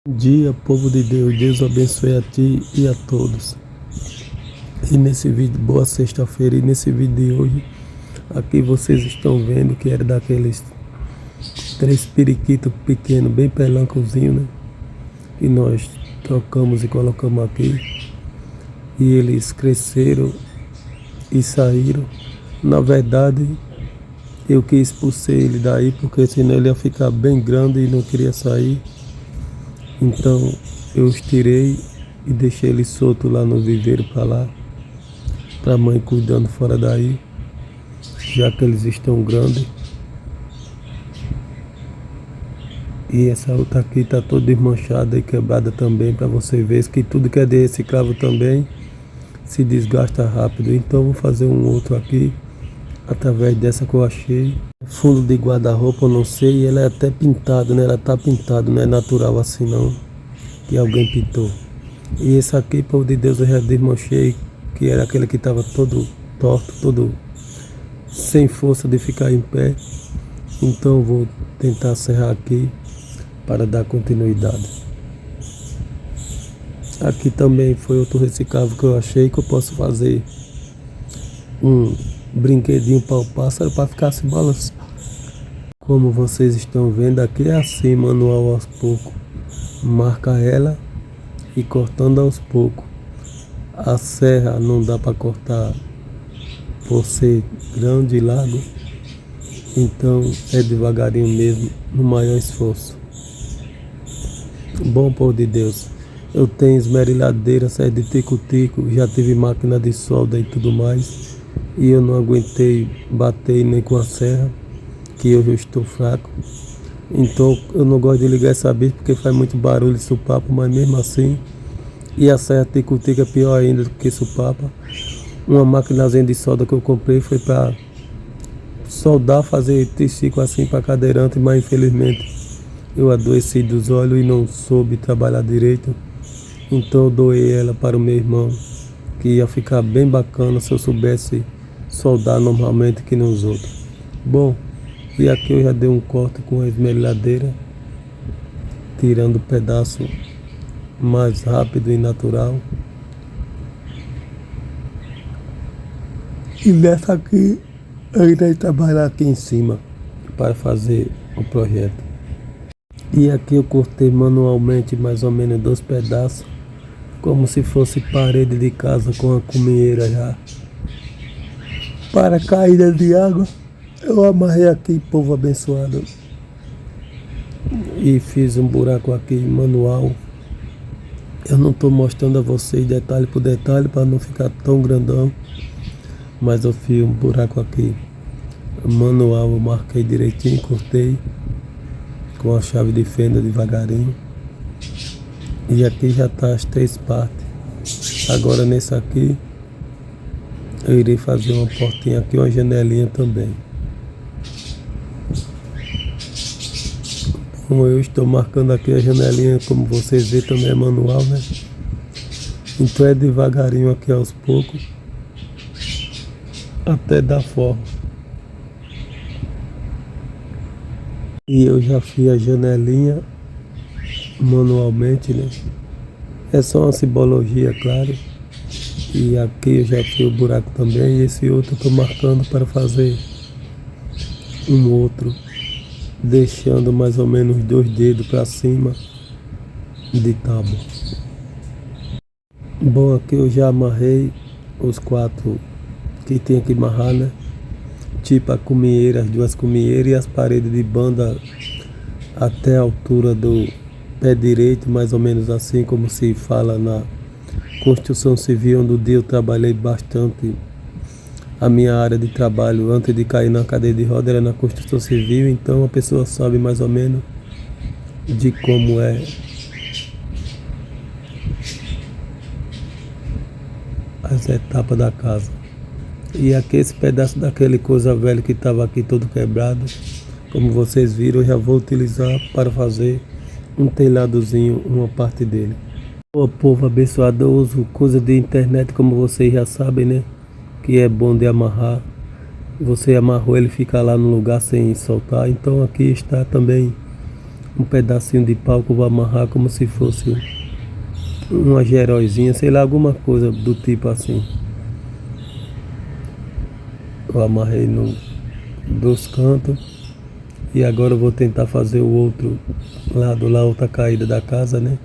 Bom dia, povo de Deus. Deus abençoe a ti e a todos. E nesse vídeo, boa sexta-feira. E nesse vídeo de hoje, aqui vocês estão vendo que era daqueles 3 periquitos pequenos, bem pelancozinho, né? Que nós trocamos e colocamos aqui. E eles cresceram e saíram. Na verdade, eu que expulsei ele daí, porque senão ele ia ficar bem grande e não queria sair. Então eu os tirei e deixei eles soltos lá no viveiro para lá, para a mãe cuidando fora daí, já que eles estão grandes. E essa outra aqui está toda desmanchada e quebrada também, para você ver que tudo que é de reciclável também se desgasta rápido. Então vou fazer um outro aqui, através dessa que eu achei. Fundo de guarda-roupa, eu não sei, ela é até pintada, né? Ela tá pintada, não é natural assim não, que alguém pintou. E esse aqui, povo de Deus, eu já desmanchei, que era aquele que estava todo torto, todo sem força de ficar em pé. Então eu vou tentar serrar aqui para dar continuidade. Aqui também foi outro reciclável que eu achei, que eu posso fazer um brinquedinho para o pássaro, para ficar se balançando. Como vocês estão vendo, aqui é assim, manual aos poucos. Marca ela e cortando aos poucos. A serra não dá para cortar por ser grande e largo, então é devagarinho mesmo, no maior esforço. Bom, povo de Deus, eu tenho esmerilhadeira, serra de tico-tico, já tive máquina de solda e tudo mais, e eu não aguentei bater nem com a serra, que hoje eu estou fraco. Então eu não gosto de ligar essa bicha porque faz muito barulho e supapo, mas mesmo assim. E a serra tico-tico é pior ainda do que supapa. Uma maquinazinha de solda que eu comprei foi para soldar, fazer triciclo assim para cadeirante, mas infelizmente eu adoeci dos olhos e não soube trabalhar direito. Então eu doei ela para o meu irmão, que ia ficar bem bacana se eu soubesse soldar normalmente que nos outros. Bom, e aqui eu já dei um corte com a esmerilhadeira, tirando o pedaço mais rápido e natural. E nessa aqui eu irei trabalhar aqui em cima para fazer o projeto. E aqui eu cortei manualmente mais ou menos 2 pedaços, como se fosse parede de casa com a cumieira já. Para caída de água, eu amarrei aqui, povo abençoado, e fiz um buraco aqui manual. Eu não estou mostrando a vocês detalhe por detalhe para não ficar tão grandão, mas eu fiz um buraco aqui manual, eu marquei direitinho, cortei com a chave de fenda devagarinho. E aqui já está as 3 partes. Agora nesse aqui eu irei fazer uma portinha aqui, uma janelinha também. Como eu estou marcando aqui a janelinha, como vocês veem, também é manual, né? Então é devagarinho aqui aos poucos, até dar forma. E eu já fiz a janelinha manualmente, né? É só uma simbologia, claro. E aqui eu já fiz o buraco também. E esse outro eu estou marcando para fazer um outro, deixando mais ou menos 2 dedos para cima de tábua. Bom, aqui eu já amarrei os 4 que tem que amarrar, né? Tipo a cumieira, as 2 cumieiras e as paredes de banda até a altura do pé direito, mais ou menos assim como se fala na construção civil, onde um dia eu trabalhei bastante. A minha área de trabalho antes de cair na cadeira de roda era na construção civil, então a pessoa sabe mais ou menos de como é as etapas da casa. E aqui esse pedaço daquele coisa velha que estava aqui todo quebrado, como vocês viram, eu já vou utilizar para fazer um telhadozinho, uma parte dele. O povo abençoado, eu uso coisa de internet, como vocês já sabem, né? Que é bom de amarrar. Você amarrou, ele fica lá no lugar sem soltar. Então aqui está também um pedacinho de pau que eu vou amarrar como se fosse uma geróizinha, sei lá, alguma coisa do tipo assim. Eu amarrei dos cantos e agora eu vou tentar fazer o outro lado lá, outra caída da casa, né?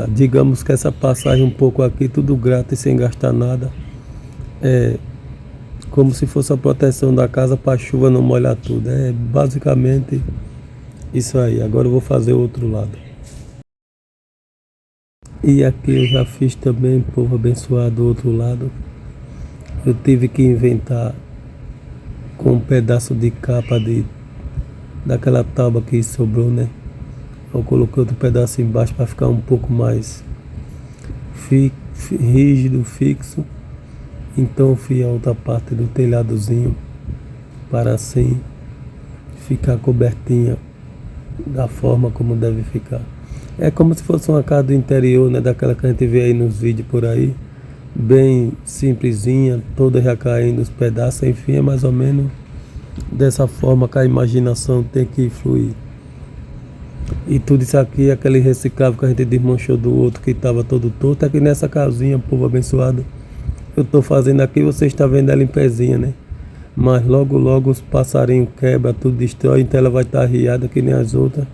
Digamos que essa passagem um pouco aqui, tudo grátis, sem gastar nada, é como se fosse a proteção da casa para a chuva não molhar tudo. É basicamente isso aí. Agora eu vou fazer o outro lado. E aqui eu já fiz também, povo abençoado, do outro lado. Eu tive que inventar com um pedaço de capa daquela tábua que sobrou, né? Eu coloquei outro pedaço embaixo para ficar um pouco mais rígido, fixo. Então eu fiz a outra parte do telhadozinho para assim ficar cobertinha da forma como deve ficar. É como se fosse uma casa do interior, né? Daquela que a gente vê aí nos vídeos por aí. Bem simplesinha, toda já caindo os pedaços, enfim, é mais ou menos dessa forma que a imaginação tem que fluir. E tudo isso aqui, aquele reciclável que a gente desmanchou do outro que estava todo torto, aqui nessa casinha, povo abençoado, eu estou fazendo aqui, você está vendo ela em pezinha, né? Mas logo logo os passarinhos quebram, tudo destrói, então ela vai estar arriada que nem as outras.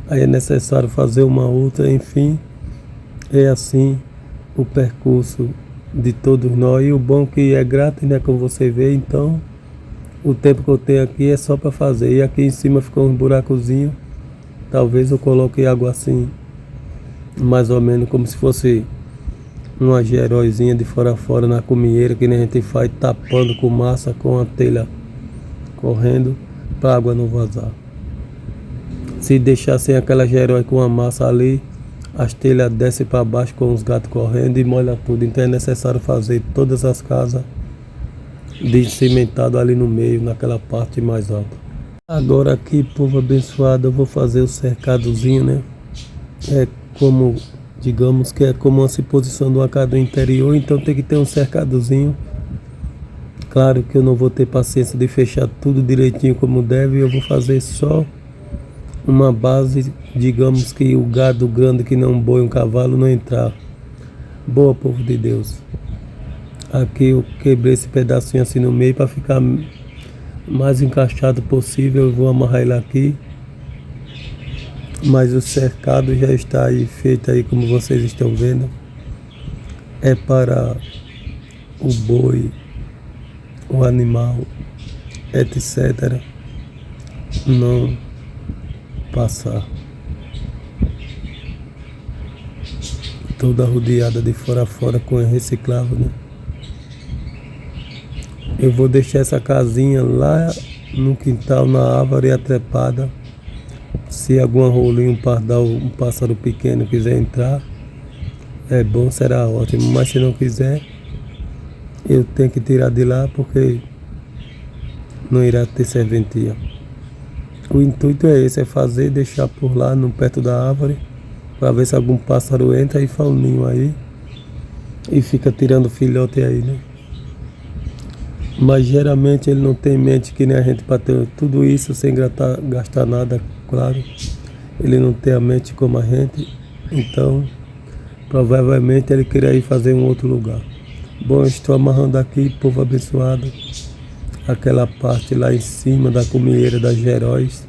Aí é necessário fazer uma outra, enfim, é assim o percurso de todos nós. E o bom que é grátis, né, como você vê, então o tempo que eu tenho aqui é só para fazer. E aqui em cima ficou um buracozinho, talvez eu coloque água assim, mais ou menos como se fosse uma geróizinha de fora a fora na comieira, que nem a gente faz, tapando com massa, com a telha correndo, para a água não vazar. Se deixar sem aquela gerói com a massa ali, as telhas descem para baixo com os gatos correndo e molha tudo. Então é necessário fazer todas as casas de cimentado ali no meio, naquela parte mais alta. Agora aqui, povo abençoado, eu vou fazer o cercadozinho, né? É como, digamos que é como uma suposição de uma casa do interior, então tem que ter um cercadozinho. Claro que eu não vou ter paciência de fechar tudo direitinho como deve, eu vou fazer só uma base, digamos que o gado grande que não boi um cavalo não entrar. Boa, povo de Deus. Aqui eu quebrei esse pedacinho assim no meio para ficar mais encaixado possível. Eu vou amarrar ele aqui. Mas o cercado já está aí feito aí, como vocês estão vendo. É para o boi, o animal, etc. não passar. Toda rodeada de fora a fora com reciclável, né? Eu vou deixar essa casinha lá no quintal, na árvore atrepada. Se algum rolinho, um pardal, um pássaro pequeno quiser entrar, é bom, será ótimo. Mas se não quiser, eu tenho que tirar de lá porque não irá ter serventia. O intuito é esse, é fazer, deixar por lá, no perto da árvore, para ver se algum pássaro entra e faz um ninho aí e fica tirando filhote aí, né? Mas geralmente ele não tem mente que nem a gente para ter tudo isso sem gastar nada, claro. Ele não tem a mente como a gente, então provavelmente ele queria ir fazer em um outro lugar. Bom, eu estou amarrando aqui, povo abençoado, aquela parte lá em cima da comieira das geróis,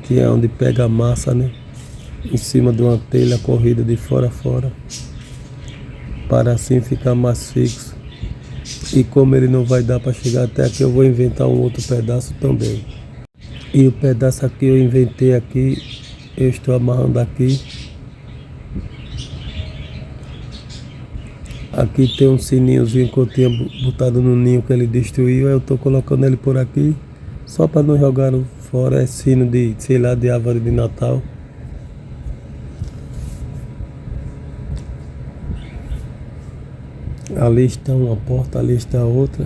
que é onde pega a massa, né? Em cima de uma telha corrida de fora a fora, para assim ficar mais fixo. E como ele não vai dar para chegar até aqui, eu vou inventar um outro pedaço também. E o pedaço aqui eu inventei aqui, eu estou amarrando aqui. Aqui tem um sininhozinho que eu tinha botado no ninho que ele destruiu, aí eu estou colocando ele por aqui, só para não jogar fora. É sino de, sei lá, de árvore de Natal. Ali está uma porta, ali está outra.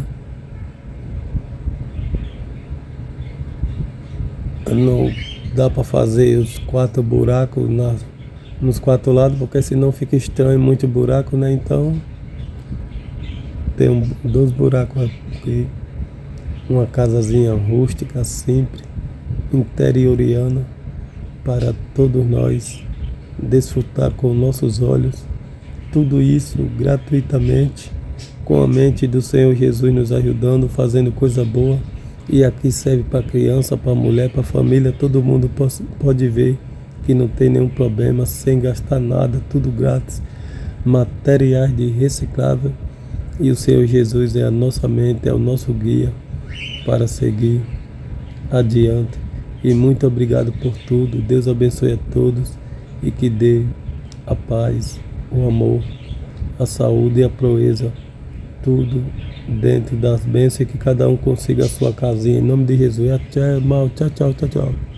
Não dá para fazer os 4 buracos nos 4 lados, porque senão fica estranho, muito buraco, né? Então tem 2 buracos aqui. Uma casazinha rústica, simples, interioriana. para todos nós desfrutar com nossos olhos tudo isso gratuitamente, com a mente do Senhor Jesus nos ajudando, fazendo coisa boa. E aqui serve para criança, para mulher, para família, todo mundo pode ver que não tem nenhum problema, sem gastar nada, tudo grátis, materiais de reciclável. E o Senhor Jesus é a nossa mente, é o nosso guia para seguir adiante. E muito obrigado por tudo. Deus abençoe a todos e que dê a paz, o amor, a saúde e a proeza, tudo dentro das bênçãos, e que cada um consiga a sua casinha. Em nome de Jesus. Tchau, tchau, tchau, tchau.